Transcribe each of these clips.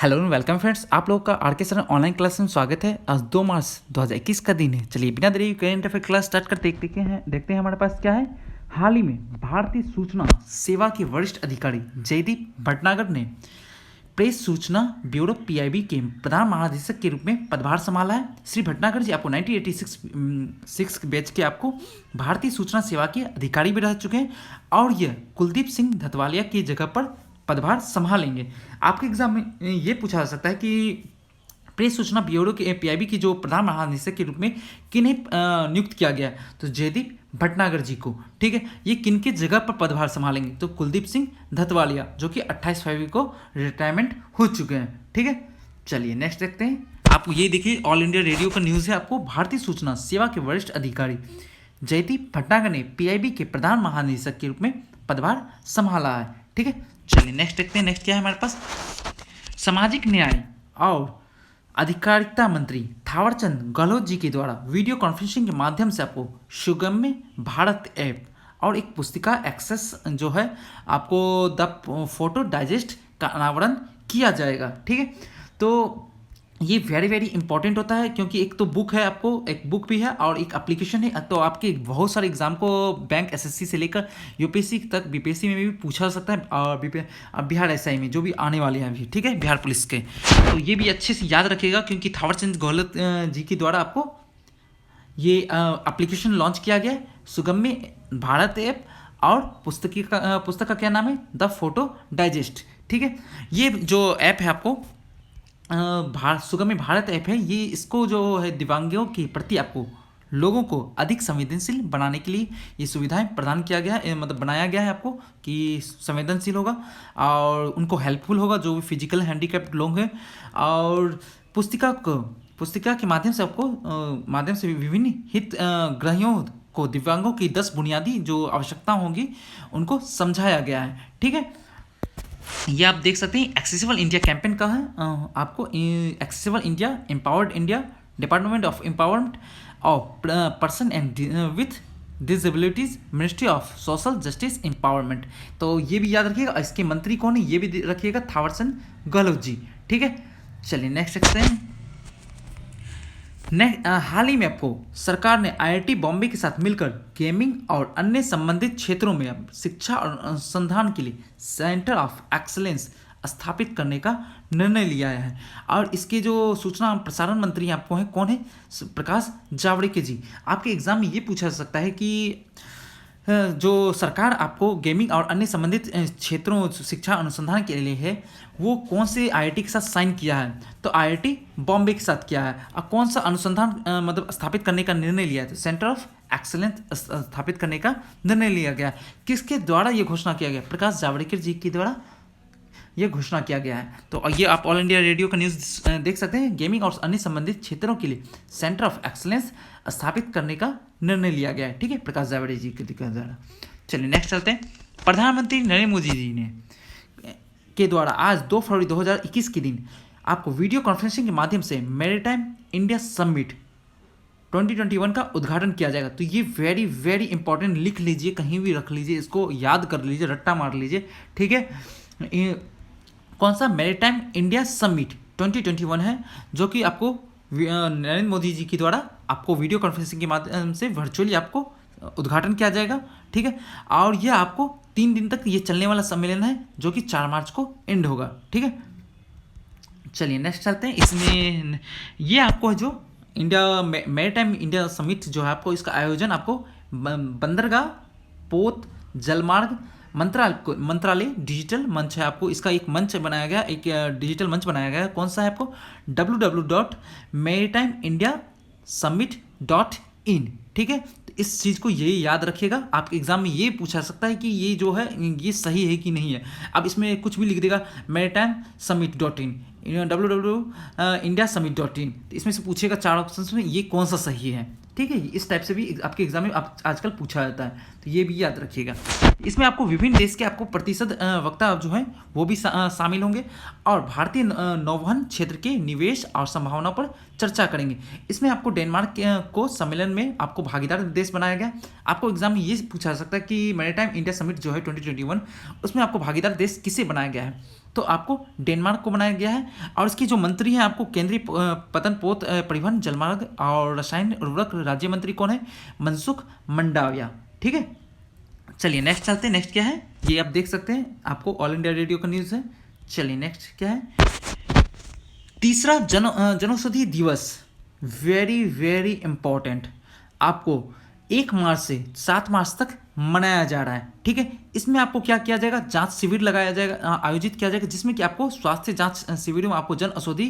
Hello and welcome friends, आप लोगों का आर के सर ऑनलाइन क्लास में स्वागत है। आज 2 मार्च 2021 का दिन है। चलिए बिना देरी करेंट अफेयर क्लास स्टार्ट कर देखते हैं हमारे पास क्या है। हाल ही में भारतीय सूचना सेवा के वरिष्ठ अधिकारी जयदीप भटनागर ने प्रेस सूचना ब्यूरो पीआईबी के प्रधान महानिदेशक के रूप में पदभार संभाला है। श्री भटनागर जी आपको 1986 बैच के आपको भारतीय सूचना सेवा के अधिकारी भी रह चुके हैं और यह कुलदीप सिंह धतवालिया की जगह पर पदभार संभालेंगे। आपके एग्जाम में ये पूछा जा सकता है कि प्रेस सूचना ब्यूरो के पीआईबी की जो प्रधान महानिदेशक के रूप में किन्हें नियुक्त किया गया है, तो जयदीप भटनागर जी को। ठीक है, ये किन के जगह पर पदभार संभालेंगे, तो कुलदीप सिंह धतवालिया जो कि 28 फरवरी को रिटायरमेंट हो चुके हैं। ठीक है, चलिए नेक्स्ट देखते हैं। आपको ये देखिए, ऑल इंडिया रेडियो का न्यूज़ है। आपको भारतीय सूचना सेवा के वरिष्ठ अधिकारी जयदीप भटनागर ने पीआईबी के प्रधान महानिदेशक के रूप में पदभार संभाला है। ठीक है, चलिए नेक्स्ट देखते हैं। नेक्स्ट क्या है हमारे पास, सामाजिक न्याय और अधिकारिता मंत्री थावरचंद गहलोत जी के द्वारा वीडियो कॉन्फ्रेंसिंग के माध्यम से आपको सुगम्य भारत ऐप और एक पुस्तिका एक्सेस जो है आपको द फोटो डाइजेस्ट का अनावरण किया जाएगा। ठीक है, तो ये वेरी वेरी इंपॉर्टेंट होता है क्योंकि एक तो बुक है, आपको एक बुक भी है और एक एप्लीकेशन है। तो आपके बहुत सारे एग्जाम को बैंक एसएससी से लेकर यूपीएससी तक बीपीएससी में भी पूछा जा सकता है और बिहार एसआई में जो भी आने वाले हैं अभी। ठीक है, बिहार पुलिस के, तो ये भी अच्छे से याद रखिएगा क्योंकि थावरचंद गहलोत जी के द्वारा आपको ये एप्लीकेशन लॉन्च किया गया है, सुगम्य भारत ऐप और पुस्तक का क्या नाम है, द फोटो डाइजेस्ट। ठीक है, ये जो ऐप है आपको सुगम्य भारत ऐप है, ये इसको जो है दिव्यांगों के प्रति आपको लोगों को अधिक संवेदनशील बनाने के लिए ये सुविधाएं प्रदान किया गया है, मतलब बनाया गया है आपको कि संवेदनशील होगा और उनको हेल्पफुल होगा जो भी फिजिकल हैंडीकैप्ड लोग हैं। और पुस्तिका के माध्यम से आपको विभिन्न हित ग्रहियों को दिव्यांगों की 10 बुनियादी जो आवश्यकता होंगी उनको समझाया गया है। ठीक है, ये आप देख सकते हैं एक्सेसिबल इंडिया कैंपेन का है। आपको accessible India, empowered India, department of empowerment of person and with disabilities, ministry of social justice empowerment. तो ये भी याद रखिएगा। इसके मंत्री कौन है ये भी रखिएगा, थावरचंद गहलोत जी। ठीक है, चलिए नेक्स्ट देखते हैं। हाल ही में आपको सरकार ने आईआईटी बॉम्बे के साथ मिलकर गेमिंग और अन्य संबंधित क्षेत्रों में शिक्षा और अनुसंधान के लिए सेंटर ऑफ एक्सीलेंस स्थापित करने का निर्णय लिया है। और इसके जो सूचना और प्रसारण मंत्री आपको हैं कौन है, प्रकाश जावड़ेकर जी। आपके एग्जाम में ये पूछा जा सकता है कि जो सरकार आपको गेमिंग और अन्य संबंधित क्षेत्रों शिक्षा अनुसंधान के लिए है वो कौन से आईआईटी के साथ साइन किया है, तो आईआईटी बॉम्बे के साथ किया है। और कौन सा अनुसंधान मतलब स्थापित करने का निर्णय लिया है, तो सेंटर ऑफ एक्सीलेंस स्थापित करने का निर्णय लिया गया। किसके द्वारा ये घोषणा किया गया, प्रकाश जावड़ेकर जी के द्वारा ये घोषणा किया गया है। तो ये आप ऑल इंडिया रेडियो का न्यूज़ देख सकते हैं। गेमिंग और अन्य संबंधित क्षेत्रों के लिए सेंटर ऑफ एक्सीलेंस स्थापित करने का निर्णय लिया गया है। ठीक है, प्रकाश जावड़ेकर जी के द्वारा। चलिए नेक्स्ट चलते हैं। प्रधानमंत्री नरेंद्र मोदी जी ने के द्वारा आज 2 फरवरी 2021 के दिन आपको वीडियो कॉन्फ्रेंसिंग के माध्यम से मैरीटाइम इंडिया समिट 2021 का उद्घाटन किया जाएगा। तो ये वेरी वेरी इंपॉर्टेंट, लिख लीजिए, कहीं भी रख लीजिए, इसको याद कर लीजिए, रट्टा मार लीजिए। ठीक है, कौन सा, मैरीटाइम इंडिया समिट 2021 है जो कि आपको नरेंद्र मोदी जी के द्वारा आपको वीडियो कॉन्फ्रेंसिंग के माध्यम से वर्चुअली आपको उद्घाटन किया जाएगा। ठीक है, और यह आपको 3 दिन तक ये चलने वाला सम्मेलन है जो कि 4 मार्च को एंड होगा। ठीक है, चलिए नेक्स्ट चलते हैं। इसमें ये आपको है जो इंडिया मैरीटाइम इंडिया समिट जो है आपको इसका आयोजन आपको बंदरगाह, पोत, जलमार्ग मंत्रालय डिजिटल मंच है। आपको इसका एक मंच बनाया गया, एक डिजिटल मंच बनाया गया है। कौन सा है, आपको www.maritimeIndiaSummit.in। ठीक है, तो इस चीज़ को ये याद रखिएगा। आपके एग्जाम में ये पूछा सकता है कि ये जो है ये सही है कि नहीं है। अब इसमें कुछ भी लिख देगा maritimesummit.in, www.indiasummit.in, तो इसमें से पूछेगा 4 ऑप्शन में ये कौन सा सही है। ठीक है, इस टाइप से भी आपके एग्जाम में आजकल पूछा जाता है, तो ये भी याद रखिएगा। इसमें आपको विभिन्न देश के आपको प्रतिशत वक्ता जो हैं वो भी शामिल होंगे और भारतीय नौवहन क्षेत्र के निवेश और संभावनाओं पर चर्चा करेंगे। इसमें आपको डेनमार्क को सम्मेलन में आपको भागीदार देश बनाया गया। आपको एग्जाम में ये पूछा जा सकता है कि मैरीटाइम इंडिया समिट जो है 2021 उसमें आपको भागीदार देश किसे बनाया गया है, तो आपको डेनमार्क को बनाया गया है। और इसकी जो मंत्री हैं आपको केंद्रीय पतन पोत परिवहन जलमार्ग और रसायन उर्वरक राज्य मंत्री कौन है? मनसुख मंडाविया। ठीक है, चलिए नेक्स्ट चलते हैं। नेक्स्ट क्या है ये आप देख सकते हैं, आपको ऑल इंडिया रेडियो का न्यूज़ है। चलिए नेक्स्ट क्या है, तीसरा जनौषधि दिवस, वेरी वेरी इंपॉर्टेंट, आपको 1 मार्च से 7 मार्च तक मनाया जा रहा है। ठीक है, इसमें आपको क्या किया जाएगा, जांच शिविर लगाया जाएगा, आयोजित किया जाएगा, जिसमें कि आपको स्वास्थ्य जांच शिविरों में आपको जन औषधि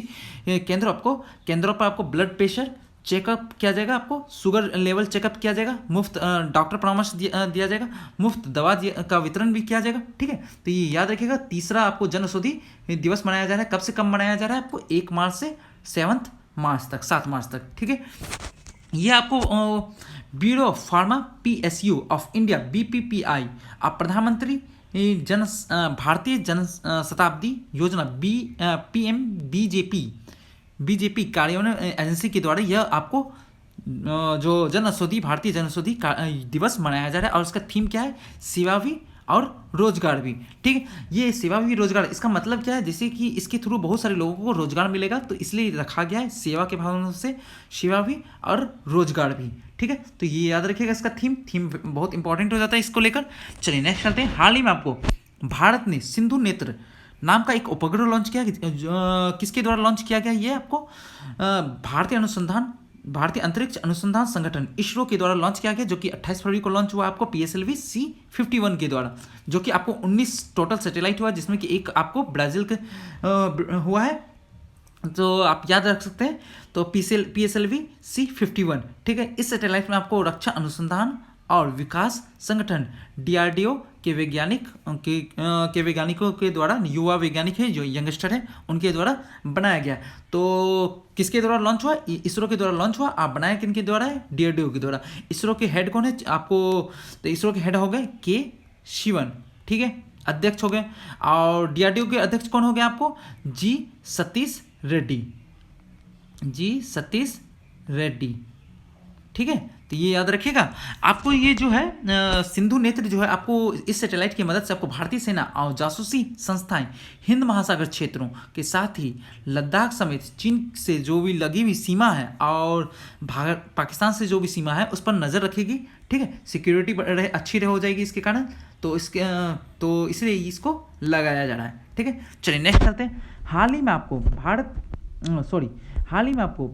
केंद्रों पर आपको ब्लड प्रेशर चेकअप किया जाएगा, आपको शुगर लेवल चेकअप किया जाएगा, मुफ्त डॉक्टर परामर्श दिया जाएगा, मुफ्त दवा का वितरण भी किया जाएगा। ठीक है, तो ये याद रखिएगा, तीसरा आपको जन औषधि दिवस मनाया जा रहा है। कब से कब मनाया जा रहा है? आपको 1 मार्च से 7 मार्च तक, 7 मार्च तक। ठीक है, ये आपको bureau of pharma PSU of India BPPI, आप प्रधानमंत्री भारतीय जन शताब्दी योजना PM BJP कार्यान्वयन एजेंसी के द्वारा यह आपको जो भारतीय जन औषधि दिवस मनाया जा रहा है। और इसका थीम क्या है? सेवा भी और रोजगार भी। ठीक है, ये सेवा भी रोजगार, इसका मतलब क्या है, जैसे कि इसके थ्रू बहुत सारे लोगों को रोजगार मिलेगा, तो इसलिए रखा गया है सेवा के भावना से सेवा भी और रोजगार भी। ठीक है, तो ये याद रखिएगा, इसका थीम बहुत इंपॉर्टेंट हो जाता है इसको लेकर। चलिए नेक्स्ट चलते हैं। हाल ही में आपको भारत ने सिंधु नेत्र नाम का एक उपग्रह लॉन्च किया, किसके द्वारा लॉन्च किया गया? ये आपको भारतीय अंतरिक्ष अनुसंधान संगठन ISRO के द्वारा लॉन्च किया गया, जो कि 28 फरवरी को लॉन्च हुआ आपको PSLV C51 के द्वारा, जो कि आपको 19 टोटल सैटेलाइट हुआ, जिसमें कि एक आपको ब्राज़ील का हुआ है, तो आप याद रख सकते हैं। तो PSLV C51। ठीक है, इस सैटेलाइट में आपको रक्षा अनुसंधान और विकास संगठन DRDO के वैज्ञानिकों के द्वारा, युवा वैज्ञानिक है जो यंगस्टर है, उनके द्वारा बनाया गया। तो किसके द्वारा लॉन्च हुआ? ISRO के द्वारा लॉन्च हुआ। आप बनाया किनके द्वारा है? DRDO के द्वारा। ISRO के हेड कौन है आपको? तो ISRO के हेड हो गए K शिवन। ठीक है, अध्यक्ष हो गए। और DRDO के अध्यक्ष कौन हो गए आपको? G सतीश रेड्डी। ठीक है, तो ये याद रखिएगा। आपको ये जो है सिंधु नेत्र जो है, आपको इस सैटेलाइट की मदद से आपको भारतीय सेना और जासूसी संस्थाएं हिंद महासागर क्षेत्रों के साथ ही लद्दाख समेत चीन से जो भी लगी हुई सीमा है और पाकिस्तान से जो भी सीमा है उस पर नज़र रखेगी। ठीक है, सिक्योरिटी अच्छी हो जाएगी इसके कारण, तो इसलिए इसको लगाया जा रहा है। ठीक है, चलिए नेक्स्ट करते हैं। हाल ही में आपको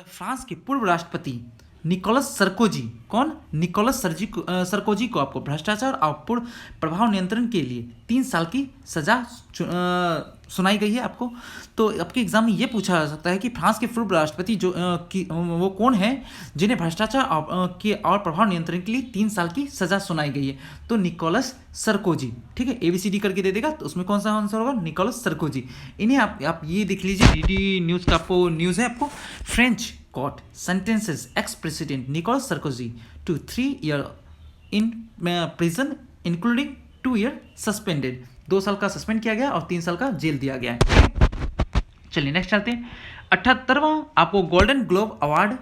फ्रांस के पूर्व राष्ट्रपति निकोलस सरकोजी, कौन? निकोलस सरकोजी को आपको भ्रष्टाचार और पूर्ण प्रभाव नियंत्रण के लिए 3 साल की सजा सुनाई गई है आपको। तो आपके एग्जाम में ये पूछा जा सकता है कि फ्रांस के पूर्व राष्ट्रपति वो कौन है जिन्हें भ्रष्टाचार और प्रभाव नियंत्रण के लिए 3 साल की सजा सुनाई गई है? तो निकोलस सरकोजी। ठीक है, ABCD करके दे देगा, तो उसमें कौन सा आंसर होगा? Nicolas Sarkozy. इन्हें आप ये देख लीजिए, DD न्यूज़ का आपको न्यूज़ है आपको। French court sentences ex-president Nicolas Sarkozy to 3 years in prison including 2 years suspended। 2 साल का सस्पेंड किया गया और 3 साल का जेल दिया गया है। चलिए नेक्स्ट चलते हैं। 78वां आपको गोल्डन ग्लोब अवार्ड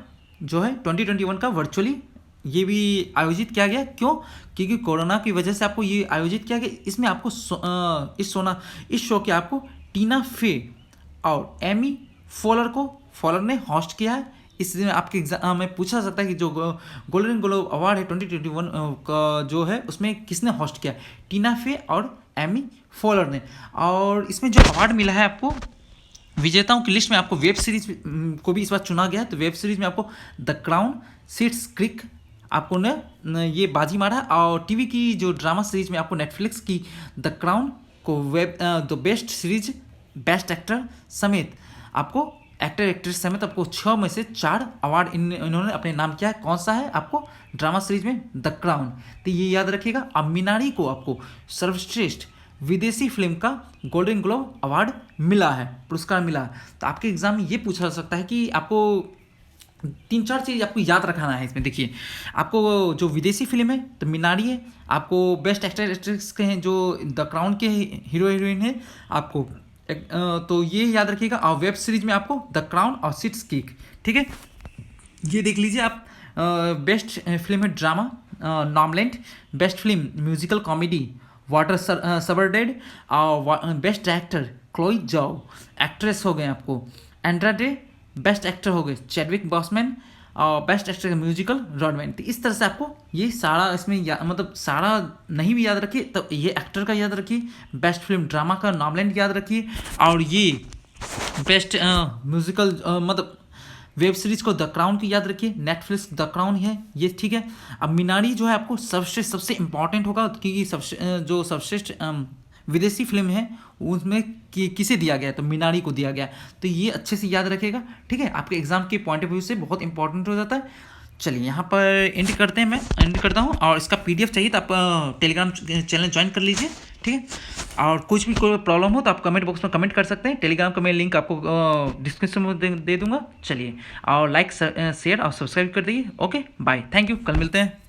जो है 2021 का वर्चुअली ये भी आयोजित किया गया। क्यों? क्योंकि कोरोना की वजह से आपको ये आयोजित किया गया। इसमें आपको इस शो के आपको टीना फे और एमी फॉलर ने होस्ट किया है। इसमें आपके एग्जाम में पूछा जा सकता है कि जो गोल्डन ग्लोब अवार्ड है 2021 का जो है उसमें किसने होस्ट किया? टीना फे और एमी फॉलर ने। और इसमें जो अवार्ड मिला है आपको विजेताओं की लिस्ट में आपको वेब सीरीज को भी इस बार चुना गया है। तो वेब सीरीज में आपको द क्राउन, शिट्स क्रीक आपको ने ये बाजी मारा। और टीवी की जो ड्रामा सीरीज में आपको नेटफ्लिक्स की द क्राउन को the best series, best actor समेत आपको एक्ट्रेस समेत आपको 6 में से 4 अवार्ड इन्होंने अपने नाम किया है। कौन सा है? आपको ड्रामा सीरीज में द क्राउन। तो ये याद रखिएगा। अब मीनारी को आपको सर्वश्रेष्ठ विदेशी फिल्म का गोल्डन ग्लोब अवार्ड मिला है, पुरस्कार मिला है। तो आपके एग्जाम में ये पूछा जा सकता है कि आपको 3-4 चीज़ आपको याद रखना है इसमें। देखिए, आपको जो विदेशी फिल्म है तो मीनारी है, आपको बेस्ट एक्टर एक्ट्रेस के हैं जो द क्राउन के हीरो हीरोइन है आपको, तो ये याद रखिएगा। और वेब सीरीज में आपको द क्राउन और शिट्स क्रीक। ठीक है, ये देख लीजिए आप। बेस्ट फिल्म है drama Nomadland, best film musical comedy वाटर सबरडेड। और best actor Chloe Zhao. Actress हो गए आपको एंड्रा डे। बेस्ट एक्टर हो गए चैडविक बॉसमैन। और बेस्ट एक्टर का म्यूजिकल रॉडमैन। तो इस तरह से आपको ये सारा इसमें मतलब सारा नहीं भी याद रखिए, तो ये एक्टर का याद रखिए, बेस्ट फिल्म ड्रामा का नामलैंड याद रखिए, और ये बेस्ट म्यूजिकल मतलब वेब सीरीज को द क्राउन की याद रखिए, नेटफ्लिक्स द क्राउन है ये, ठीक है। अब मिनारी जो है आपको सर्वश्रेष्ठ सबसे इंपॉर्टेंट होगा, क्योंकि जो सर्वश्रेष्ठ विदेशी फिल्म है उसमें किसे दिया गया है, तो मिनारी को दिया गया। तो ये अच्छे से याद रखेगा, ठीक है, आपके एग्जाम के पॉइंट ऑफ व्यू से बहुत इंपॉर्टेंट हो जाता है। चलिए यहाँ पर एंड करते हैं, मैं एंड करता हूँ। और इसका पीडीएफ चाहिए तो आप टेलीग्राम चैनल ज्वाइन कर लीजिए, ठीक है। और कुछ भी कोई प्रॉब्लम हो तो आप कमेंट बॉक्स में कमेंट कर सकते हैं। टेलीग्राम का मैं लिंक आपको डिस्क्रिप्शन में दे दूंगा। चलिए, और लाइक शेयर और सब्सक्राइब कर दीजिए। ओके बाय, थैंक यू, कल मिलते हैं।